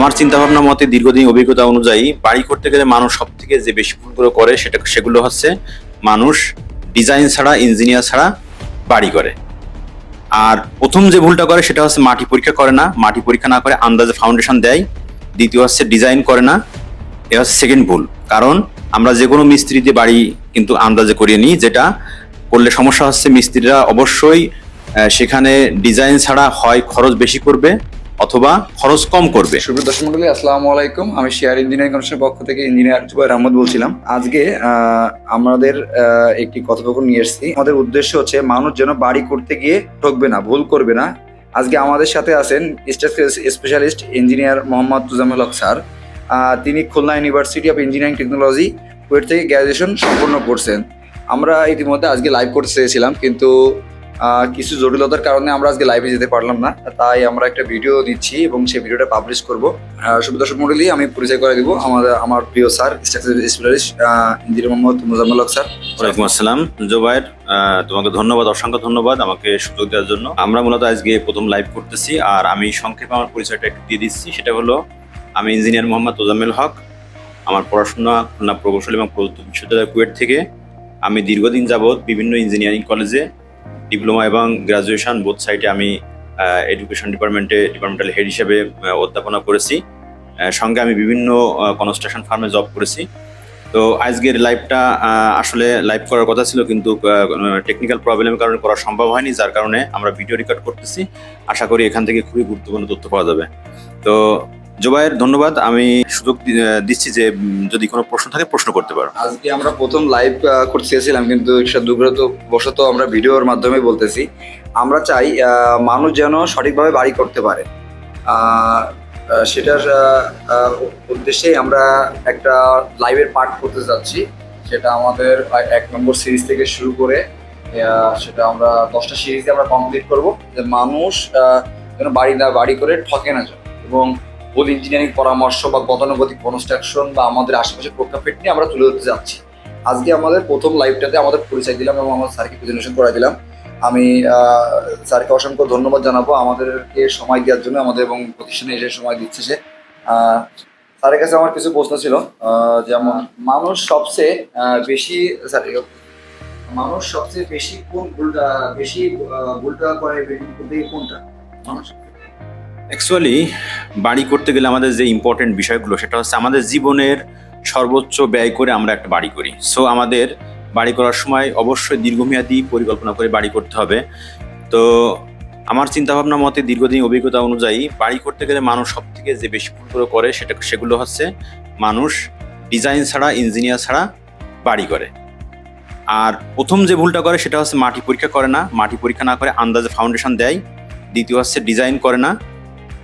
আমার চিন্তাভাবনা মতে দীর্ঘদিন অভিজ্ঞতা অনুযায়ী বাড়ি করতে গেলে মানুষ সব থেকে যে বেশি ভুলগুলো করে সেগুলো হচ্ছে মানুষ ডিজাইন ছাড়া ইঞ্জিনিয়ার ছাড়া বাড়ি করে। আর প্রথম যে ভুলটা করে সেটা হচ্ছে মাটি পরীক্ষা করে না, মাটি পরীক্ষা না করে আন্দাজে ফাউন্ডেশন দেয়। দ্বিতীয় হচ্ছে ডিজাইন করে না, এ হচ্ছে সেকেন্ড ভুল। কারণ আমরা যে কোনো মিস্ত্রি দিয়ে বাড়ি কিন্তু আন্দাজে করিয়ে নিই, যেটা করলে সমস্যা হচ্ছে মিস্ত্রিরা অবশ্যই সেখানে ডিজাইন ছাড়া হয় খরচ বেশি করবে অথবা খরচ কম করবে। সুপ্রিয় দর্শক মণ্ডলী, আসসালামু আলাইকুম। আমি শেয়ার ইঞ্জিনিয়ারিং কনস্ট্রাকশনের পক্ষ থেকে ইঞ্জিনিয়ার জুবাইর আহমদ বলছিলাম। আজকে আমাদের একটি কথোপকথন নিয়ে এসেছি। আমাদের উদ্দেশ্য হচ্ছে মানুষ যেন বাড়ি করতে গিয়ে ঠকবে না, ভুল করবে না। আজকে আমাদের সাথে আছেন স্পেশালিস্ট ইঞ্জিনিয়ার মোহাম্মদ তুজামুল হক স্যার। তিনি Khulna university of engineering technology KUET থেকে গ্র্যাজুয়েশন সম্পূর্ণ করছেন। আমরা ইতিমধ্যে আজকে লাইভ করতে চেয়েছিলাম, কিন্তু কিছু জটিলতার কারণে আমরা আজকে লাইভে যেতে পারলাম না, তাই আমরা একটা ভিডিও দিচ্ছি এবং সেই ভিডিওটা পাবলিশ করব। সুপ্রিয় দর্শক মণ্ডলী, আমি পরিচয় করে দিব আমার প্রিয় স্যার স্পেশালিস্ট ইঞ্জিনিয়ার মোহাম্মদ তুজামুল হক স্যার। ওয়ালাইকুম আসসালাম জুবাইর, তোমাকে ধন্যবাদ, অসংখ্য ধন্যবাদ আমাকে সুযোগ দেওয়ার জন্য। আমরা মূলত আজকে প্রথম লাইভ করতেছি, আর আমি সংক্ষেপে আমার পরিচয়টা একটু দিয়ে দিচ্ছি। সেটা হলো, আমি ইঞ্জিনিয়ার মোহাম্মদ তুজামুল হক। আমার পড়াশোনা খুলনা প্রকৌশল এবং প্রযুক্তি বিশ্ববিদ্যালয় কুয়েট থেকে। আমি দীর্ঘদিন যাবৎ বিভিন্ন ইঞ্জিনিয়ারিং কলেজে ডিপ্লোমা এবং গ্রাজুয়েশন বোথ সাইডে আমি এডুকেশন ডিপার্টমেন্টাল হেড হিসেবে অধ্যাপনা করেছি। সঙ্গে আমি বিভিন্ন কনস্ট্রাকশন ফার্মে জব করেছি। তো আজকের লাইভটা আসলে লাইভ করার কথা ছিল, কিন্তু টেকনিক্যাল প্রবলেমের কারণে করা সম্ভব হয়নি, যার কারণে আমরা ভিডিও রেকর্ড করতেছি। আশা করি এখান থেকে খুবই গুরুত্বপূর্ণ তথ্য পাওয়া যাবে। তো জুবাইর, ধন্যবাদ। আমি সুযোগ দিচ্ছি যে যদি কোনো প্রশ্ন থাকে প্রশ্ন করতে পারো। আজকে আমরা প্রথম লাইভ করতে চেয়েছিলাম, কিন্তু দুর্ভাগ্যবশত আমরা ভিডিওর মাধ্যমে বলতেছি। আমরা চাই মানুষ যেন সঠিকভাবে বাড়ি করতে পারে। সেটার উদ্দেশ্যে আমরা একটা লাইভের পার্ট করতে যাচ্ছি। সেটা আমাদের 1 নম্বর সিরিজ থেকে শুরু করে সেটা আমরা 10টা সিরিজে আমরা কমপ্লিট করব, যে মানুষ যেন বাড়ি করে ঠকে না যায়, এবং ভুল ইঞ্জিনিয়ারিং পরামর্শ বা গতানুগতিক কনস্ট্রাকশন বা আমাদের আশেপাশে প্রেক্ষাপট নিয়ে আমরা তুলে ধরতে যাচ্ছি। আজকে আমাদের প্রথম লাইভটাতে আমাদের পরিচয় দিলাম এবং আমার স্যারকে প্রেজেন্টেশন করে দিলাম। আমি স্যারকে অসংখ্য ধন্যবাদ জানাবো আমাদেরকে সময় দেওয়ার জন্য, আমাদের এবং প্রতিষ্ঠানে এসে সময় দিচ্ছে সে। স্যারের কাছে আমার কিছু প্রশ্ন ছিল, যেমন মানুষ সবচেয়ে বেশি কোন ভুলটা করে কোনটা মানুষ? অ্যাকচুয়ালি বাড়ি করতে গেলে আমাদের যে ইম্পর্টেন্ট বিষয়গুলো, সেটা হচ্ছে আমাদের জীবনের সর্বোচ্চ ব্যয় করে আমরা একটা বাড়ি করি। সো আমাদের বাড়ি করার সময় অবশ্যই দীর্ঘমেয়াদী পরিকল্পনা করে বাড়ি করতে হবে। তো আমার চিন্তাভাবনা মতে দীর্ঘদিন অভিজ্ঞতা অনুযায়ী বাড়ি করতে গেলে মানুষ সব থেকে যে বেশি ভুলগুলো করে সেগুলো হচ্ছে মানুষ ডিজাইন ছাড়া ইঞ্জিনিয়ার ছাড়া বাড়ি করে। আর প্রথম যে ভুলটা করে সেটা হচ্ছে মাটি পরীক্ষা করে না, মাটি পরীক্ষা না করে আন্দাজে ফাউন্ডেশন দেয়। দ্বিতীয় হচ্ছে ডিজাইন করে না,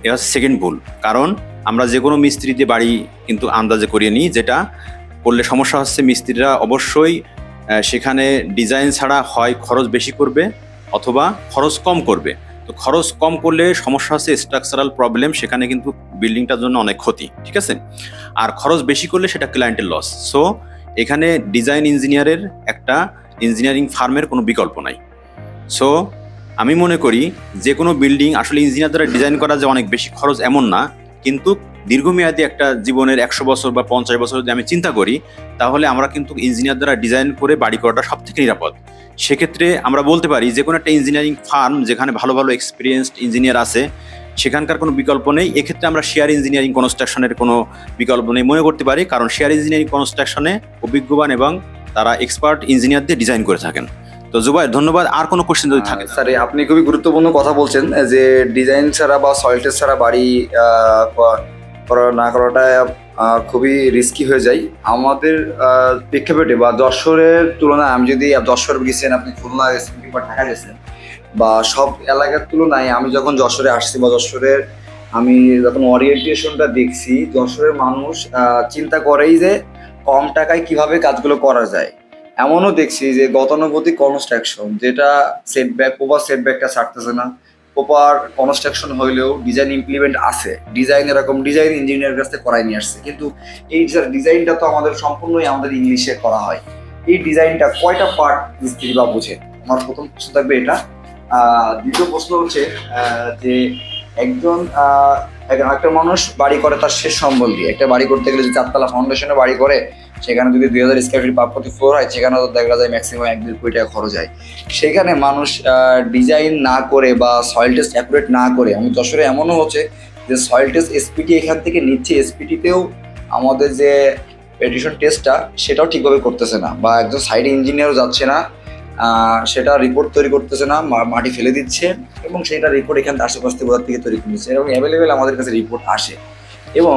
এ হচ্ছে সেকেন্ড ভুল। কারণ আমরা যে কোনো মিস্ত্রি দিয়ে বাড়ি কিন্তু আন্দাজে করিয়ে নিই, যেটা করলে সমস্যা হচ্ছে মিস্ত্রিরা অবশ্যই সেখানে ডিজাইন ছাড়া হয় খরচ বেশি করবে অথবা খরচ কম করবে। তো খরচ কম করলে সমস্যা হচ্ছে স্ট্রাকচারাল প্রবলেম, সেখানে কিন্তু বিল্ডিংটার জন্য অনেক ক্ষতি, ঠিক আছে। আর খরচ বেশি করলে সেটা ক্লায়েন্টের লস। সো এখানে ডিজাইন ইঞ্জিনিয়ারের একটা ইঞ্জিনিয়ারিং ফার্মের কোনো বিকল্প নাই। সো আমি মনে করি যে কোনো বিল্ডিং আসলে ইঞ্জিনিয়ার দ্বারা ডিজাইন করা যে অনেক বেশি খরচ এমন না, কিন্তু দীর্ঘমেয়াদী একটা জীবনের 100 বছর বা 50 বছর যদি আমি চিন্তা করি, তাহলে আমরা কিন্তু ইঞ্জিনিয়ার দ্বারা ডিজাইন করে বাড়ি করাটা সব থেকে নিরাপদ। সেক্ষেত্রে আমরা বলতে পারি যে কোনো একটা ইঞ্জিনিয়ারিং ফার্ম যেখানে ভালো ভালো এক্সপিরিয়েন্সড ইঞ্জিনিয়ার আছে, সেখানকার কোনো বিকল্প নেই। এক্ষেত্রে আমরা শেয়ার ইঞ্জিনিয়ারিং কনস্ট্রাকশনের কোনো বিকল্প নেই মনে করতে পারি, কারণ শেয়ার ইঞ্জিনিয়ারিং কনস্ট্রাকশনে অভিজ্ঞবান এবং তারা এক্সপার্ট ইঞ্জিনিয়ার দিয়ে ডিজাইন করে থাকেন। তো জুবাইর, ধন্যবাদ। আর কোনো কোশ্চেন যদি থাকে? স্যার, আপনি খুবই গুরুত্বপূর্ণ কথা বলছেন, যে ডিজাইন ছাড়া বা সয়েল টেস্ট ছাড়া বাড়ি না করাটা খুবই রিস্কি হয়ে যায় আমাদের প্রেক্ষাপটে বা যশোরের তুলনায়। আমি যদি যশোর গেছেন, আপনি খুলনা গেছেন কিংবা ঢাকা গেছেন, বা সব এলাকার তুলনায় আমি যখন যশোরে আসছি বা যশোরের আমি যখন ওরিয়েন্টেশনটা দেখছি, যশোরের মানুষ চিন্তা করেই যে কম টাকায় কিভাবে কাজগুলো করা যায়। এমনও দেখছি যে গতানুগতিক কনস্ট্রাকশন, যেটা প্রপার সেটব্যাকটা ছাড়তেছে না, প্রপার কনস্ট্রাকশন হইলেও ডিজাইন ইমপ্লিমেন্ট আছে, ডিজাইন ইঞ্জিনিয়ার কাছ থেকে করাই নিয়ে আসছে, কিন্তু এই ডিজাইনটা তো আমাদের সম্পূর্ণই আমাদের ইংলিশে করা হয়। এই ডিজাইনটা কয়টা পার্ট মিস্ত্রি বা বুঝে? আমার প্রথম প্রশ্ন থাকবে এটা। দ্বিতীয় প্রশ্ন হচ্ছে যে একজন একটা মানুষ বাড়ি করে তার শেষ সম্বল দিয়ে। একটা বাড়ি করতে গেলে যদি 4 তলা ফাউন্ডেশনে বাড়ি করে, সেখানে যদি 2000 স্কোয়ার ফিট পার প্রতি ফ্লোর হয়, সেখানে তো দেখা যায় ম্যাক্সিমাম 1-1.5 কোটি টাকা খরচ হয়। সেখানে মানুষ ডিজাইন না করে বা সয়েল টেস্ট অ্যাকুরেট না করে, আমি যশোরে এমনও হচ্ছে যে সয়েল টেস্ট এসপিটি এখান থেকে নিচ্ছে, এসপিটিতেও আমাদের যে এডিশন টেস্টটা সেটাও ঠিকভাবে করতেছে না, বা একজন সাইড ইঞ্জিনিয়ারও যাচ্ছে না, সেটা রিপোর্ট তৈরি করতেছে না, মাটি ফেলে দিচ্ছে এবং সেটা রিপোর্ট এখান থেকে আশেপাশে কোথা থেকে তৈরি করে দিচ্ছে, এবং অ্যাভেলেবেল আমাদের কাছে রিপোর্ট আসে। এবং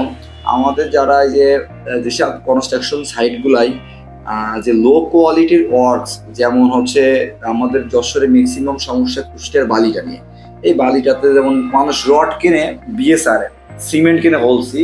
আমাদের যারা এই যে যেসব কনস্ট্রাকশন সাইটগুলাই যে লো কোয়ালিটির ওয়ার্কস, যেমন হচ্ছে আমাদের যশোরে ম্যাক্সিমাম সমস্যা কুষ্টিয়ার বালিটা নিয়ে। এই বালিটাতে যেমন মানুষ রড কিনে বিএসআর, সিমেন্ট কিনে হোলসি,